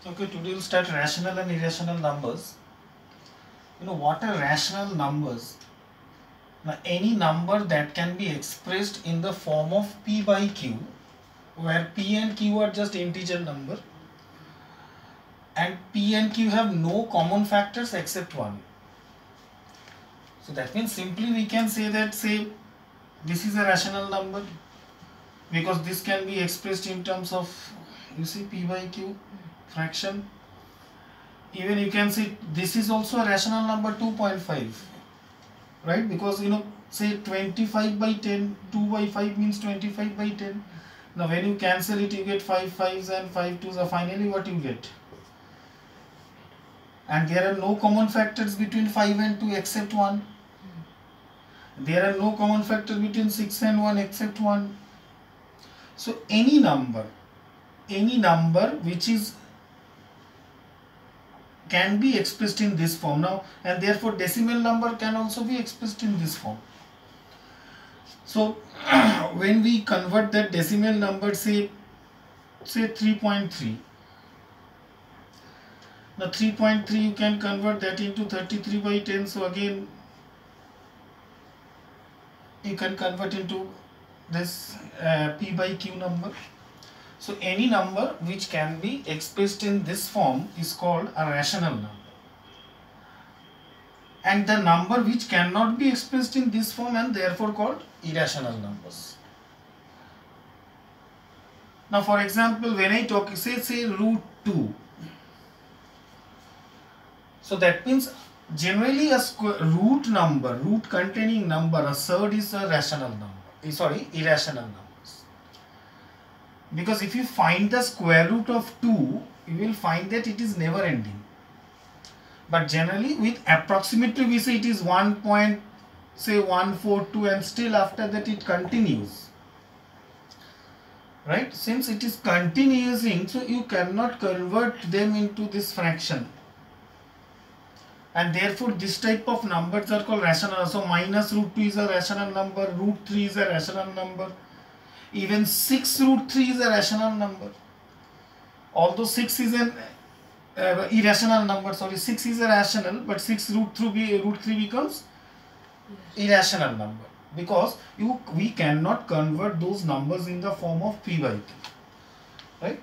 Okay, today we'll start rational and irrational numbers. What are rational numbers? Now, any number that can be expressed in the form of p by q, where p and q are just integer number, and p and q have no common factors except 1. So that means simply we can say that, say, this is a rational number because this can be expressed in terms of, you see, p by q fraction. Even you can see this is also a rational number 2.5, right? Because say 25 by 10, 2 by 5 means 25 by 10. Now when you cancel it, you get 5 5s and 5 2s are finally what you get. And there are no common factors between 5 and 2 except 1. There are no common factors between 6 and 1 except 1. So any number which is can be expressed in this form now, and therefore decimal number can also be expressed in this form. So when we convert that decimal number, say 3.3, now 3.3 you can convert that into 33 by 10. So again you can convert into this p by q number. So any number which can be expressed in this form is called a rational number. And the number which cannot be expressed in this form and therefore called irrational numbers. Now for example, when I talk, say root 2. So that means generally a root containing number, a surd is a rational number, irrational numbers. Because if you find the square root of 2, you will find that it is never ending. But generally with approximately we say it is 1.142 and still after that it continues. Right? Since it is continuing, so you cannot convert them into this fraction. And therefore this type of numbers are called rational. So minus root 2 is a rational number, root 3 is a rational number. Even 6 root 3 is a rational number. Although 6 is an irrational number, 6 is a rational, but 6 root 3 becomes irrational number, because we cannot convert those numbers in the form of p by q, right?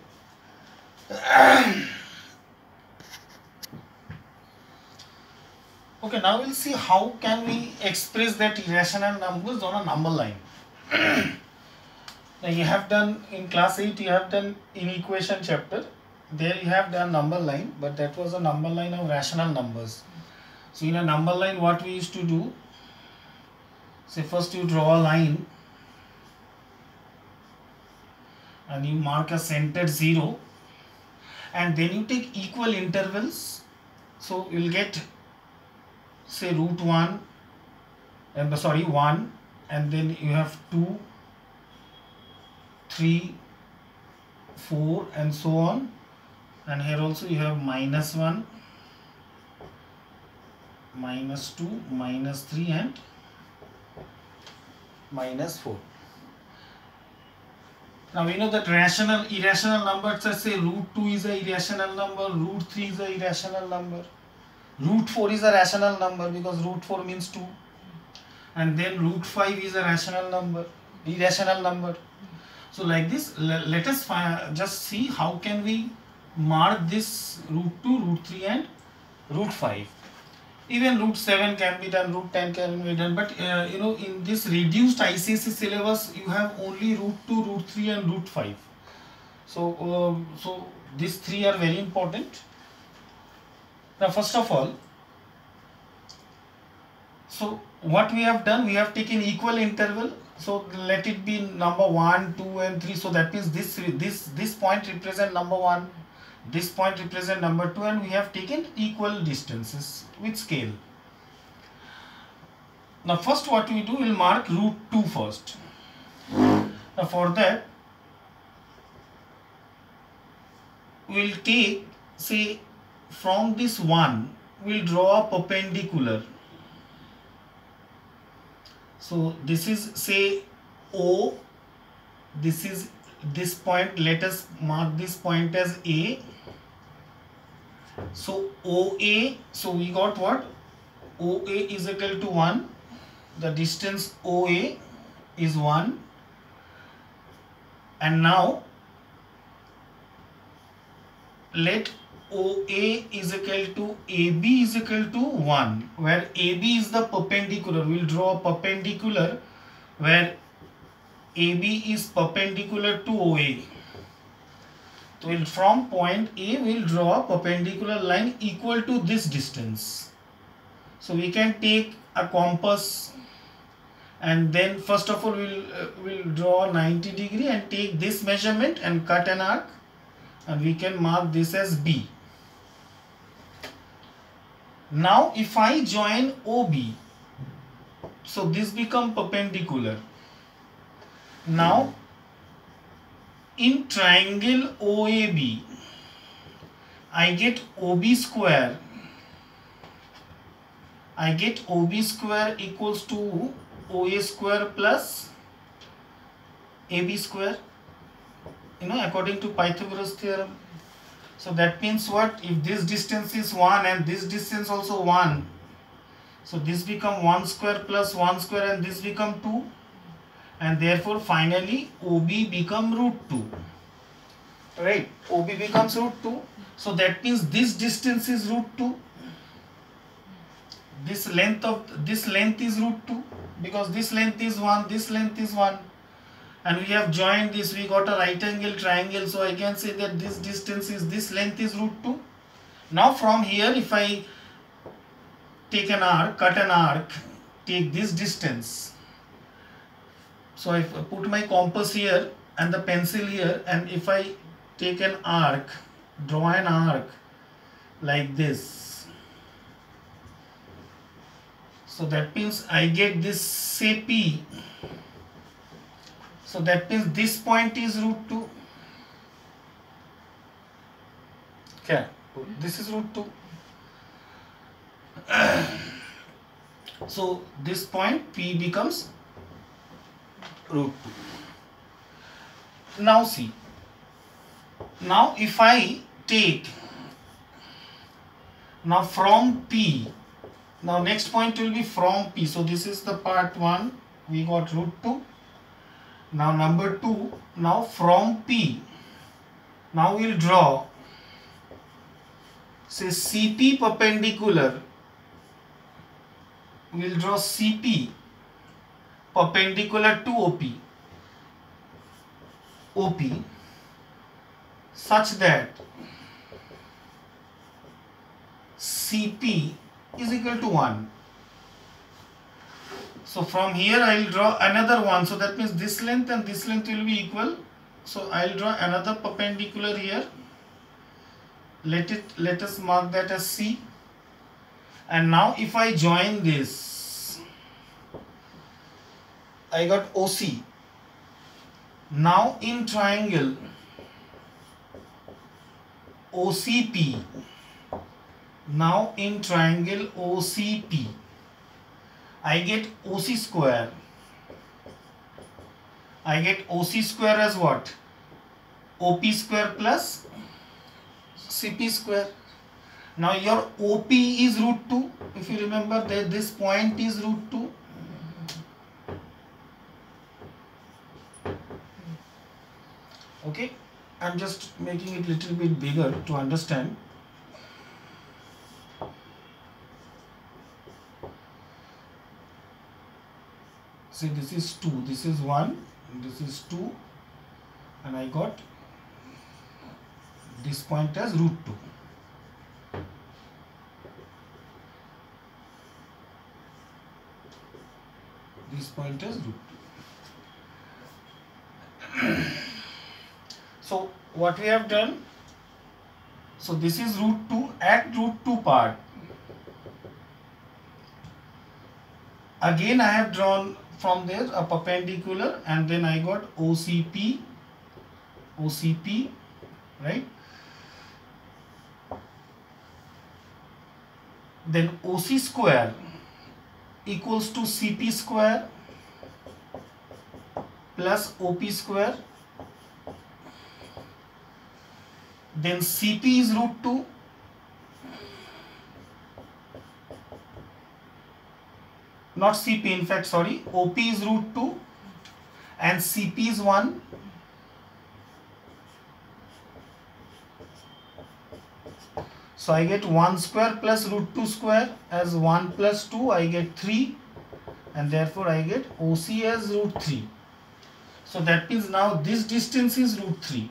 Okay, now we'll see how can we express that irrational numbers on a number line. Now you have done in class 8, you have done in equation chapter, there you have done number line, but that was a number line of rational numbers. So in a number line, what we used to do, say first you draw a line and you mark a centered 0, and then you take equal intervals. So you will get, say, root 1, 1, and then you have 2, 3, 4 and so on, and here also you have -1, -2, -3 and -4. Now we know that irrational numbers are, say, root 2 is a irrational number, root 3 is a irrational number, root 4 is a rational number because root 4 means 2, and then root 5 is a irrational number. So like this, let us just see how can we mark this root 2, root 3 and root 5. Even root 7 can be done, root 10 can be done, but in this reduced ICSE syllabus you have only root 2, root 3 and root 5. So these three are very important. Now first of all, so what we have done, we have taken equal interval. So let it be number 1, 2 and 3. So that means this point represent number 1, this point represent number 2, and we have taken equal distances with scale. Now first what we do, we'll mark root 2 first. Now for that, we'll take, say, from this 1, we'll draw a perpendicular. So this is, say, O, this is this point, let us mark this point as A, So OA, so we got what? OA is equal to 1. The distance OA is 1. And now let OA is equal to AB is equal to 1, where AB is the perpendicular. We will draw a perpendicular where AB is perpendicular to OA. So from point A we will draw a perpendicular line equal to this distance. So we can take a compass, and then first of all we'll draw 90 degree and take this measurement and cut an arc, and we can mark this as B. Now if I join OB, so this become perpendicular. Now in triangle OAB, I get OB square. I get OB square equals to OA square plus AB square, according to Pythagoras theorem. So that means what? If this distance is 1 and this distance also 1, so this become 1 square plus 1 square and this become 2, and therefore finally OB become root 2. Right? OB becomes root 2. So that means this distance is root 2. This length is root 2, because this length is 1, this length is 1. And we have joined this, we got a right angle triangle, so I can say that this distance is, this length is root 2. Now from here if I take an arc, cut an arc, take this distance. So if I put my compass here and the pencil here, and if I take an arc, draw an arc like this. So that means I get this, say P. So that means this point is root 2. Okay, this is root 2. So this point P becomes root 2. Now see, now if I take, now from P, now next point will be from P. So this is the part 1, we got root 2. Now number 2, now from P, now we will draw, say CP perpendicular, we will draw CP perpendicular to OP such that CP is equal to 1. So from here I will draw another one, so that means this length and this length will be equal. So I will draw another perpendicular here. Let us mark that as C. And now if I join this, I got OC. Now in triangle OCP, now in triangle OCP, I get OC square. I get OC square as what? OP square plus CP square. Now your OP is root 2. If you remember that this point is root 2. Okay, I'm just making it little bit bigger to understand. See, this is 2, this is 1, this is 2, and I got this point as root 2. This point as root 2. So what we have done, so this is root 2 at root 2 part. Again I have drawn from there a perpendicular, and then I got OCP, right? Then OC square equals to CP square plus OP square. Then CP is root 2 not CP, in fact, sorry, OP is root 2 and CP is 1. So I get 1 square plus root 2 square as 1 plus 2, I get 3, and therefore I get OC as root 3. So that means now this distance is root 3.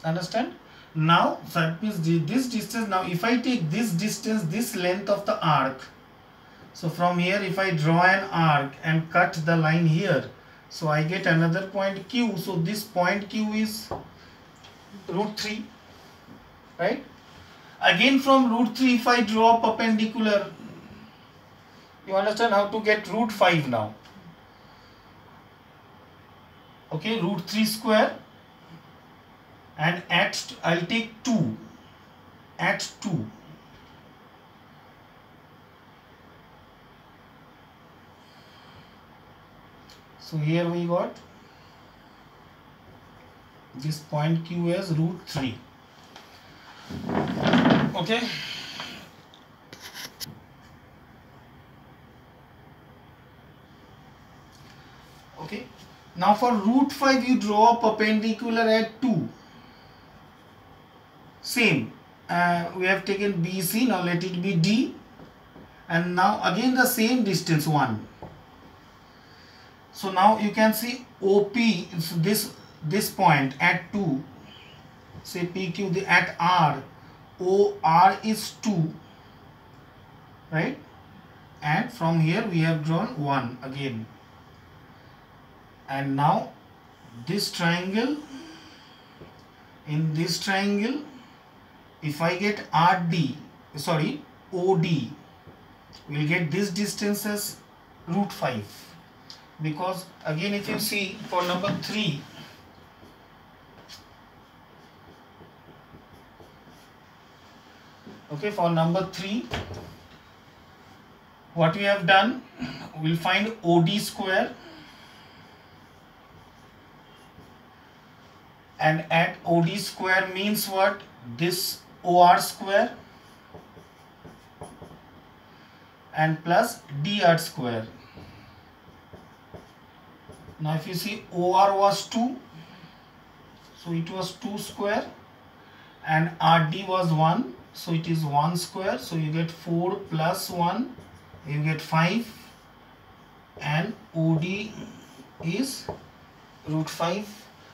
Understand? Now, so that means this distance, now if I take this distance, this length of the arc, so from here if I draw an arc and cut the line here, so I get another point Q, so this point Q is root 3, right? Again from root 3 if I draw perpendicular, you understand how to get root 5 now. Okay, root 3 square, and at I'll take 2 at 2. So here we got this point Q as root 3. Okay. Okay. Now for root 5 you draw a perpendicular at 2. Same. We have taken BC, now let it be D. And now again the same distance 1. So now you can see OP, this point at 2, say PQ at R, OR is 2, right? And from here we have drawn 1 again. And now this triangle, in this triangle, if I get OD, we'll get this distance as root 5. Because again if you see for number 3, okay, for number 3, what we have done, we'll find OD square, and at OD square means what? This OR square and plus DR square. Now if you see OR was 2, so it was 2 square, and RD was 1, so it is 1 square, so you get 4 plus 1, you get 5, and OD is root 5.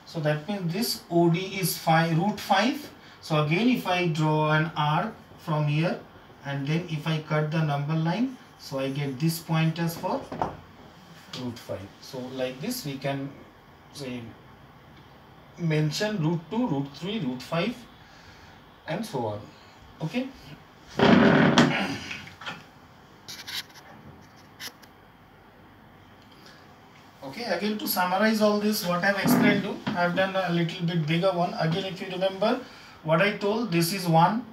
So that means this OD is root 5. So again if I draw an arc from here, and then if I cut the number line, so I get this point as for root 5. So like this we can say mention root 2, root 3, root 5 and so on. Okay. Okay, again to summarize all this, what I have explained to, I have done a little bit bigger one. Again if you remember what I told, this is 1.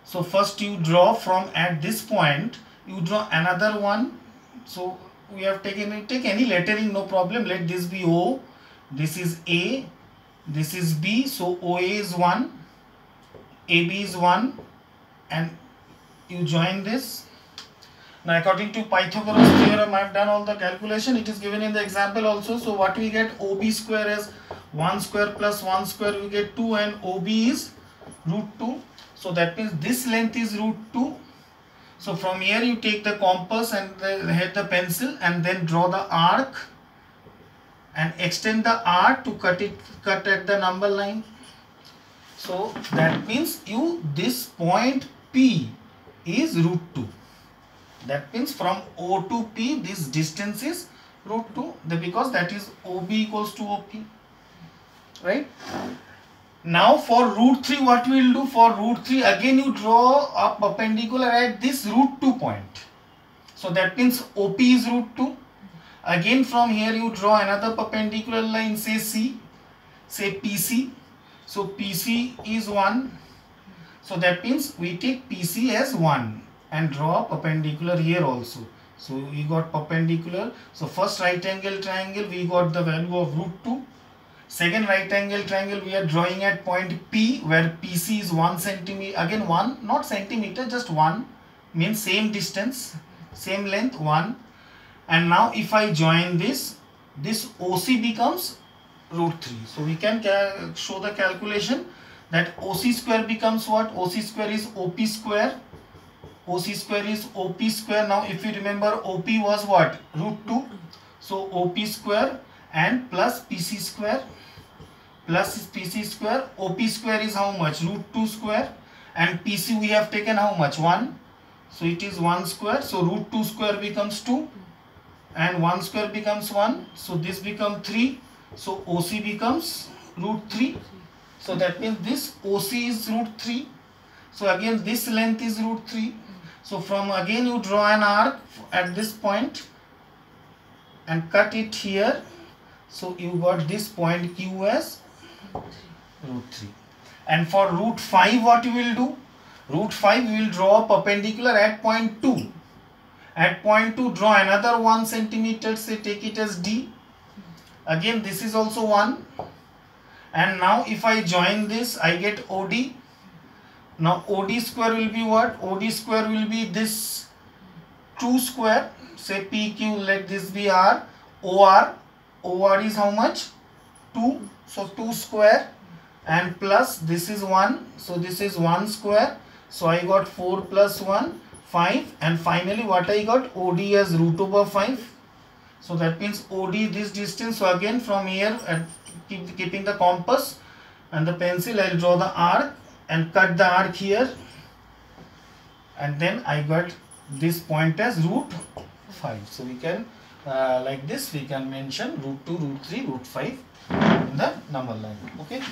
So first you draw from at this point, you draw another one. So we have taken, take any lettering, no problem. Let this be O, this is A, this is B. So OA is 1, AB is 1, and you join this. Now according to Pythagoras theorem, I have done all the calculation. It is given in the example also. So what we get, OB square is 1 square plus 1 square, we get 2, and OB is root 2. So that means this length is root 2. So from here you take the compass and head the pencil, and then draw the arc and extend the arc to cut at the number line. So that means this point P is root 2. That means from O to P this distance is root 2, because that is OB equals to OP, right? Now for root 3, what we will do, for root 3 again you draw a perpendicular at this root 2 point. So that means OP is root 2. Again from here you draw another perpendicular line, say C, say PC. So PC is 1. So that means we take PC as 1 and draw a perpendicular here also. So we got perpendicular. So first right angle triangle we got the value of root 2. Second right angle triangle we are drawing at point P, where PC is 1 centimeter. Again 1, not centimeter, just 1, means same distance. same length 1. And now if I join this OC becomes root 3. So we can show the calculation that OC square becomes what? OC square is OP square. OC square is OP square. Now if you remember, OP was what? Root 2. So OP square and plus PC square plus PC square. OP square is how much? Root 2 square. And PC we have taken how much? 1. So it is 1 square. So root 2 square becomes 2. And 1 square becomes 1. So this becomes 3. So OC becomes root 3. So that means this OC is root 3. So again this length is root 3. So from again you draw an arc at this point and cut it here. So you got this point Q as root 3. And for root 5 what you will do? Root 5 you will draw a perpendicular at point 2. At point 2 draw another 1 centimeter, say take it as D. Again this is also 1. And now if I join this I get OD. Now OD square will be what? OD square will be this 2 square, say PQ, let this be R. OR is how much? 2. So 2 square and plus this is 1. So this is 1 square. So I got 4 plus 1, 5. And finally what I got? OD as root over 5. So that means OD this distance. So again from here, and keeping the compass and the pencil, I will draw the arc and cut the arc here. And then I got this point as root 5. So we can like this we can mention root 2, root 3, root 5 in the number line. Okay.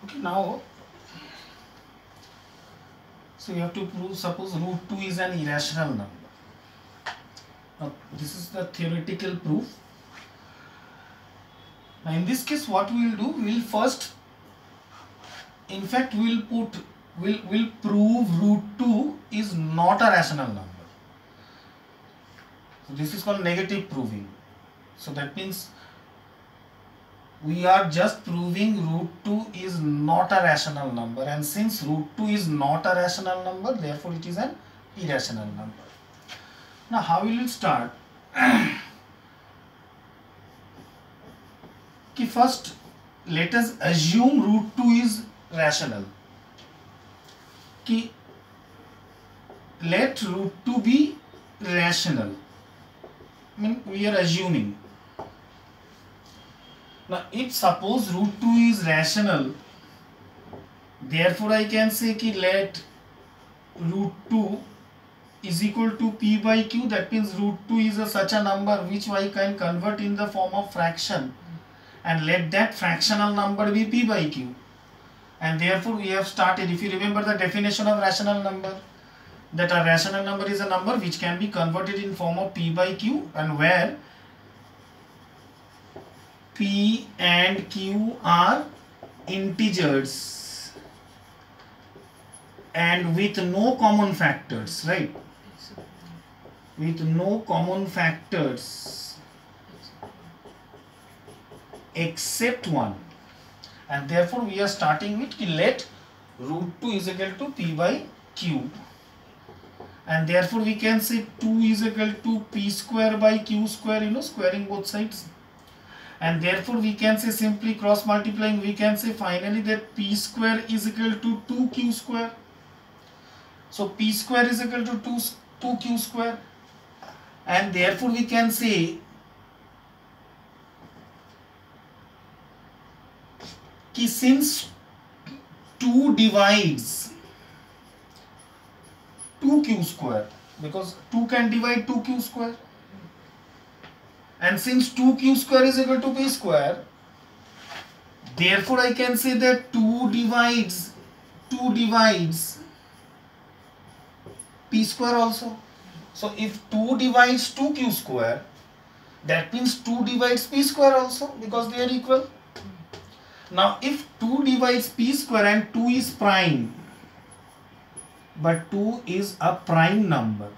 Okay, now so you have to prove, suppose root 2 is an irrational number. Now this is the theoretical proof. Now in this case what we will do, we will first, in fact we will prove root 2 is not a rational number. So this is called negative proving. So that means we are just proving root 2 is not a rational number, and since root 2 is not a rational number, therefore it is an irrational number. Now how will it start? Okay, first let us assume root 2 is rational. Okay, let root 2 be rational. I mean we are assuming. Now if suppose root 2 is rational, therefore I can say ki let root 2 is equal to P by Q. That means root 2 is such a number which I can convert in the form of fraction, and let that fractional number be P by Q. And therefore we have started, if you remember the definition of rational number, that a rational number is a number which can be converted in form of P by Q, and where P and Q are integers and with no common factors, right? With no common factors except 1. And therefore we are starting with let root 2 is equal to P by Q. And therefore we can say 2 is equal to P square by Q square, squaring both sides. And therefore we can say, simply cross multiplying, we can say finally that P square is equal to 2Q square. So P square is equal to 2Q square. And therefore we can say कि since 2 divides 2Q square, because 2 can divide 2Q square, and since 2Q square is equal to P square, therefore I can say that 2 divides P square also. So if 2 divides 2Q square, that means 2 divides P square also, because they are equal. Now if 2 divides P square and 2 is prime, but 2 is a prime number,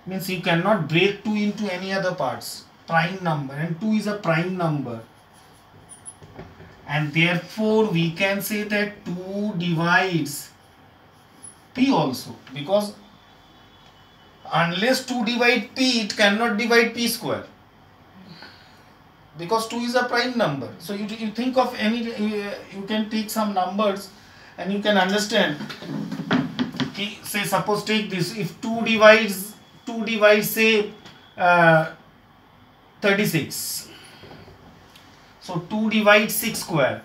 means you cannot break 2 into any other parts, prime number, and 2 is a prime number, and therefore we can say that 2 divides p also, because unless 2 divide p, it cannot divide p square, because 2 is a prime number. So you think of any, you can take some numbers and you can understand. Say suppose take this, if 2 divides say 36, so 2 divides 6 square,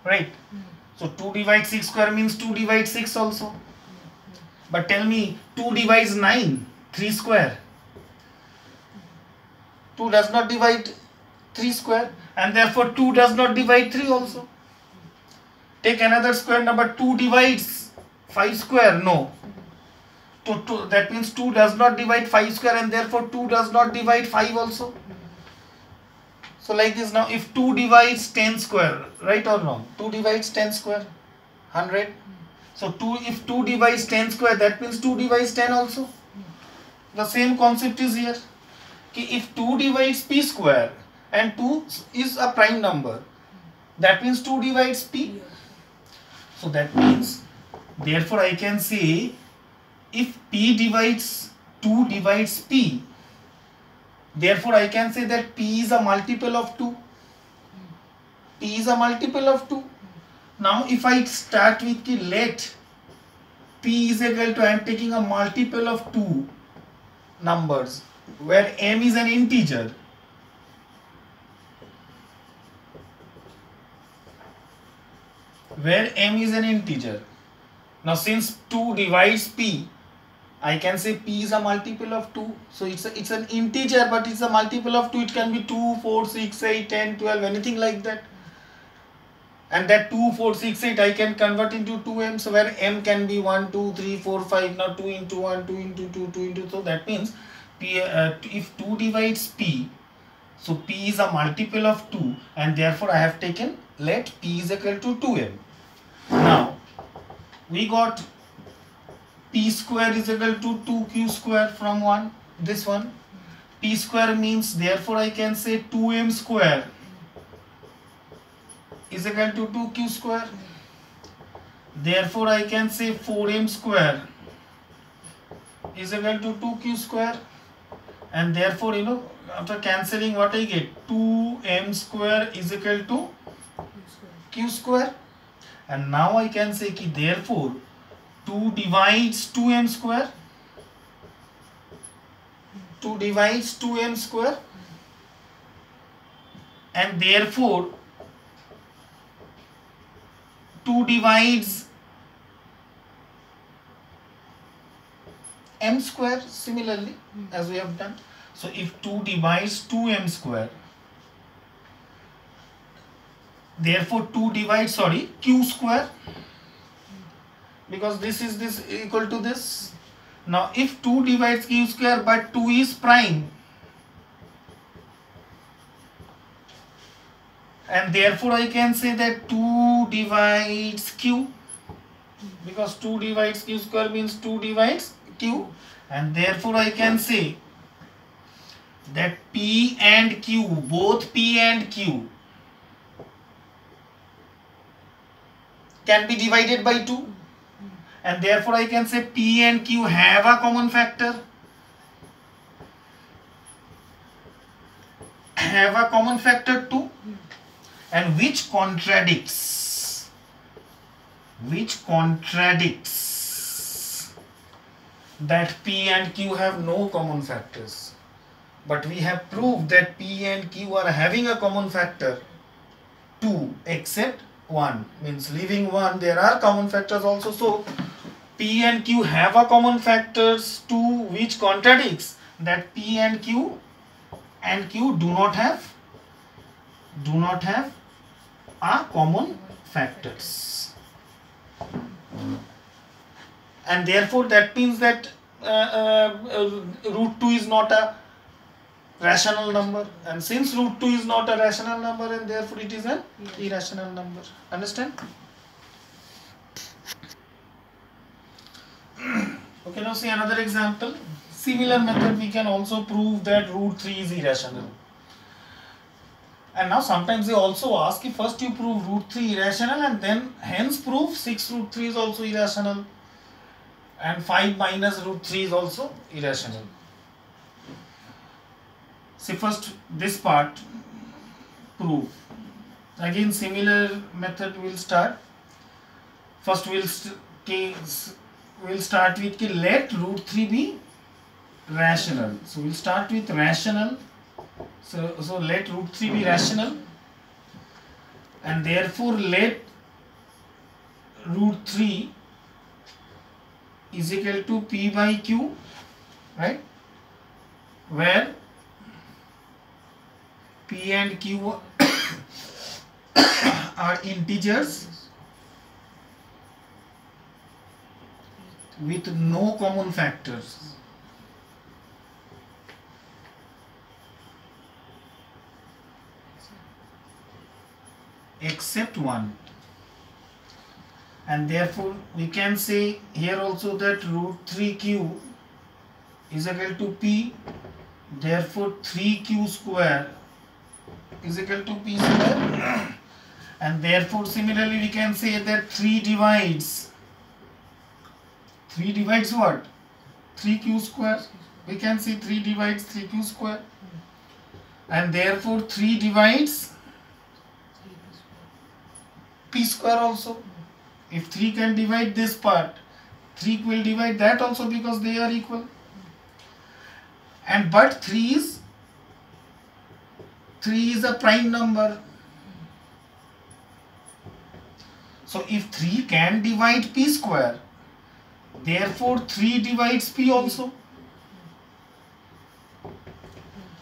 right? So 2 divides 6 square means 2 divides 6 also. But tell me, 2 divides 9, 3 square. 2 does not divide 3 square, and therefore 2 does not divide 3 also. Take another square number, 2 divides 5 square, no. That means 2 does not divide 5 square, and therefore 2 does not divide 5 also. So like this now, if 2 divides 10 square, right or wrong? 2 divides 10 square, 100. So if 2 divides 10 square, that means 2 divides 10 also. The same concept is here. If 2 divides p square and 2 is a prime number, that means 2 divides p. So that means, therefore I can say, if p divides 2 divides p, therefore I can say that p is a multiple of 2. P is a multiple of 2. Now if I start with let p is equal to, I am taking a multiple of 2 numbers where m is an integer. Where m is an integer. Now since 2 divides p, I can say p is a multiple of 2. So it's an integer, but it's a multiple of 2. It can be 2, 4, 6, 8, 10, 12, anything like that. And that 2, 4, 6, 8 I can convert into 2m. So where m can be 1, 2, 3, 4, 5. Now 2 into 1, 2 into 2, 2 into. So that means p, if 2 divides p, so p is a multiple of 2, and therefore I have taken let p is equal to 2m. Now we got p square is equal to 2q square from this one. P square means, therefore I can say 2m square is equal to 2q square. Therefore I can say 4m square is equal to 2q square. And therefore, after cancelling, what I get? 2m square is equal to q square. And now I can say therefore 2 divides 2m square. 2 divides 2m square. And therefore 2 divides m square similarly as we have done. So if 2 divides 2m square, therefore 2 divides q square, because this is equal to this. Now if 2 divides q square but 2 is prime, and therefore I can say that 2 divides q, because 2 divides q square means 2 divides q, and therefore I can say that p and q, both p and q can be divided by 2, and therefore I can say p and q have a common factor. Have a common factor 2, and which contradicts that p and q have no common factors. But we have proved that p and q are having a common factor 2 except 1, means leaving 1 there are common factors also. So p and q have a common factors 2, which contradicts that p and q do not have a common factors. And therefore that means that root 2 is not a rational number, and since root 2 is not a rational number, and therefore it is an irrational number. Understand? Okay, now see another example. Similar method we can also prove that root 3 is irrational. And now sometimes they also ask if first you prove root 3 irrational and then hence prove 6 root 3 is also irrational and 5 minus root 3 is also irrational. See, first this part prove. Again similar method will start. First we'll start with let root 3 be rational. So we'll start with rational. So let root 3 be rational, and therefore let root 3 is equal to P by Q, right? Where P and Q are integers with no common factors. Except 1, and therefore we can say here also that root 3q is equal to P, therefore 3q square is equal to P square, and therefore similarly we can say that 3 divides what? 3q square. We can say 3 divides 3q square, and therefore 3 divides P square also. If 3 can divide this part, 3 will divide that also because they are equal. And but 3 is a prime number. So if 3 can divide P square, therefore 3 divides P also.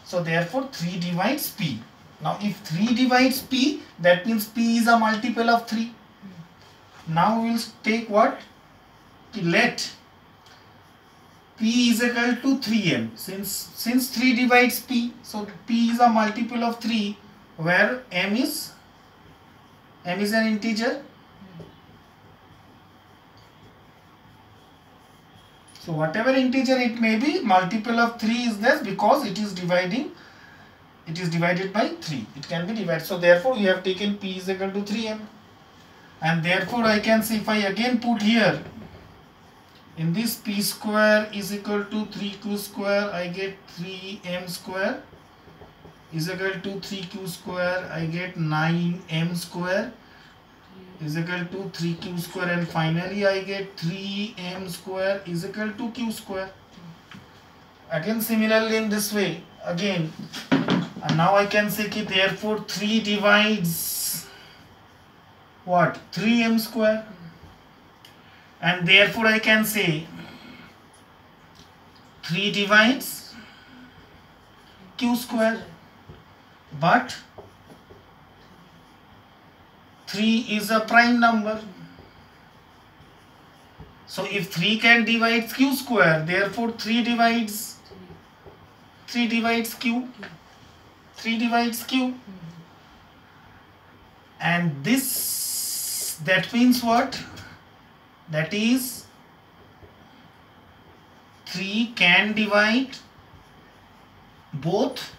So therefore 3 divides P. Now if 3 divides P, that means P is a multiple of 3. Now we will take what? Let P is equal to 3m. Since 3 divides P, so P is a multiple of 3, where m is an integer. So whatever integer it may be, multiple of 3 is this because it is divided by 3. It can be divided. So therefore we have taken P is equal to 3m. And therefore I can say, if I again put here, in this P square is equal to 3q square, I get 3m square is equal to 3q square, I get 9m square is equal to 3q square, and finally I get 3m square is equal to q square. Again similarly in this way, again, and now I can say that therefore 3 divides what? 3m square, and therefore I can say 3 divides q square, but 3 is a prime number. So if 3 can divide q square, therefore 3 divides q. 3 divides q. And this, that means what? That is 3 can divide both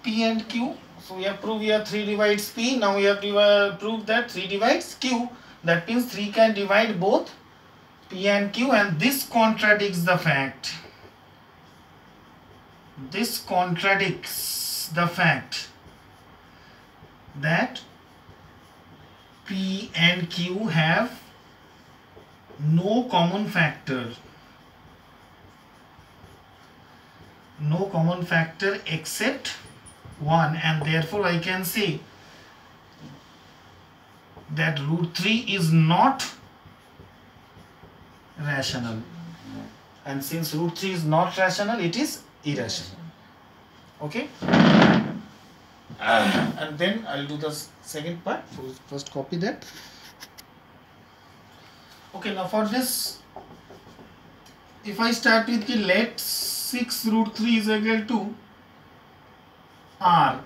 P and Q. So we have proved here 3 divides P. Now we have proved that 3 divides Q. That means 3 can divide both P and Q, and this contradicts the fact. This contradicts the fact that P and Q have no common factor. No common factor except 1, and therefore I can say that root 3 is not rational, and since root 3 is not rational, it is irrational. Okay, and then I'll do the second part. First copy that. Okay, now for this, if I start with the let 6 root 3 is equal to R,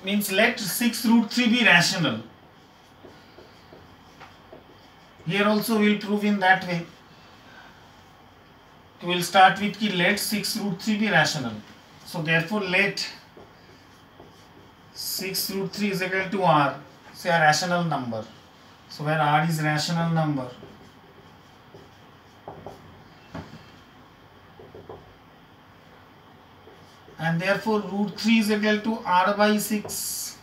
means let 6 root 3 be rational. Here also we will prove in that way. we'll start with ki let 6 root 3 be rational. So therefore let 6 root 3 is equal to r, say a rational number. So where r is rational number, and therefore root 3 is equal to r by 6.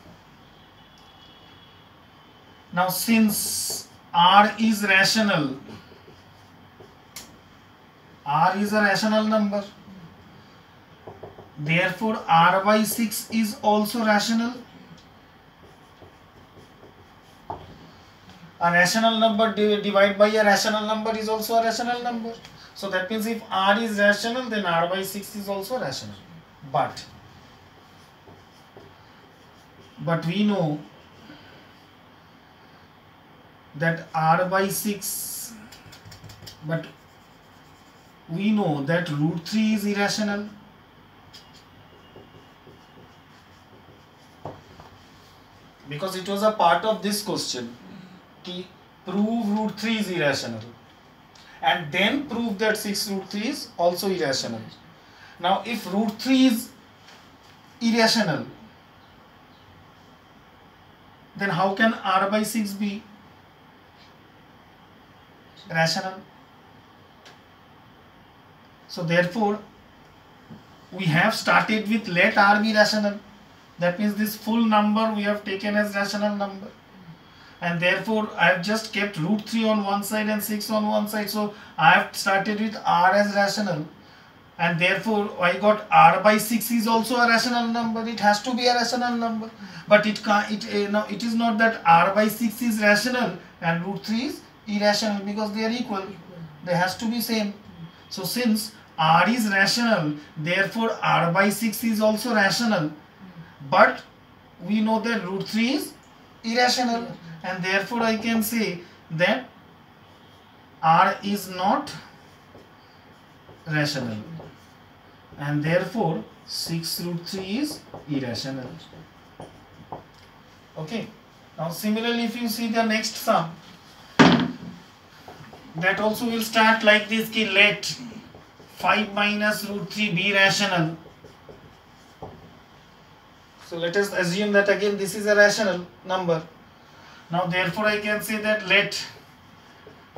Now since r is rational, r is a rational number, therefore r by 6 is also rational. A rational number divided by a rational number is also a rational number. So that means if r is rational, then r by 6 is also rational. But we know that r by 6, but we know that root 3 is irrational. Because it was a part of this question, ki prove root 3 is irrational and then prove that 6 root 3 is also irrational. Now if root 3 is irrational, then how can r by 6 be rational? So therefore we have started with let r be rational. That means this full number we have taken as rational number, and therefore I have just kept root 3 on one side and 6 on one side. So I have started with r as rational, and therefore I got r by 6 is also a rational number. It has to be a rational number, but it is not that r by 6 is rational and root 3 is irrational, because they are equal. They has to be same. So since r is rational, therefore r by 6 is also rational, but we know that root 3 is irrational, and therefore I can say that r is not rational, and therefore 6 root 3 is irrational. Okay. Now similarly, if you see the next sum, that also will start like this, ki let 5 minus root 3 be rational. So let us assume that again this is a rational number. Now therefore I can say that let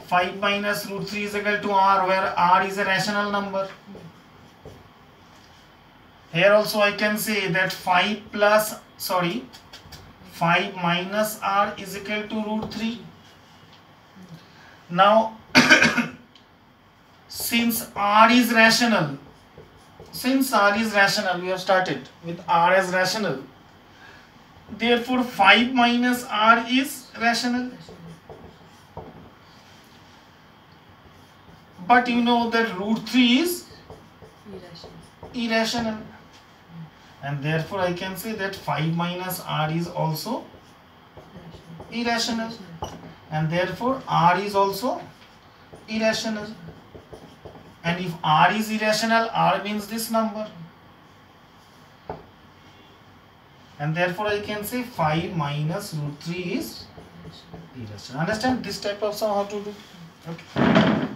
5 minus root 3 is equal to r, where r is a rational number. Here also I can say that 5 minus r is equal to root 3. Now since r is rational, we have started with r as rational, therefore 5 minus r is rational. But you know that root 3 is irrational, and therefore I can say that 5 minus r is also irrational, and therefore r is also irrational. And if r is irrational, r means this number, and therefore I can say 5 minus root 3 is irrational. Understand this type of sum how to do? Okay.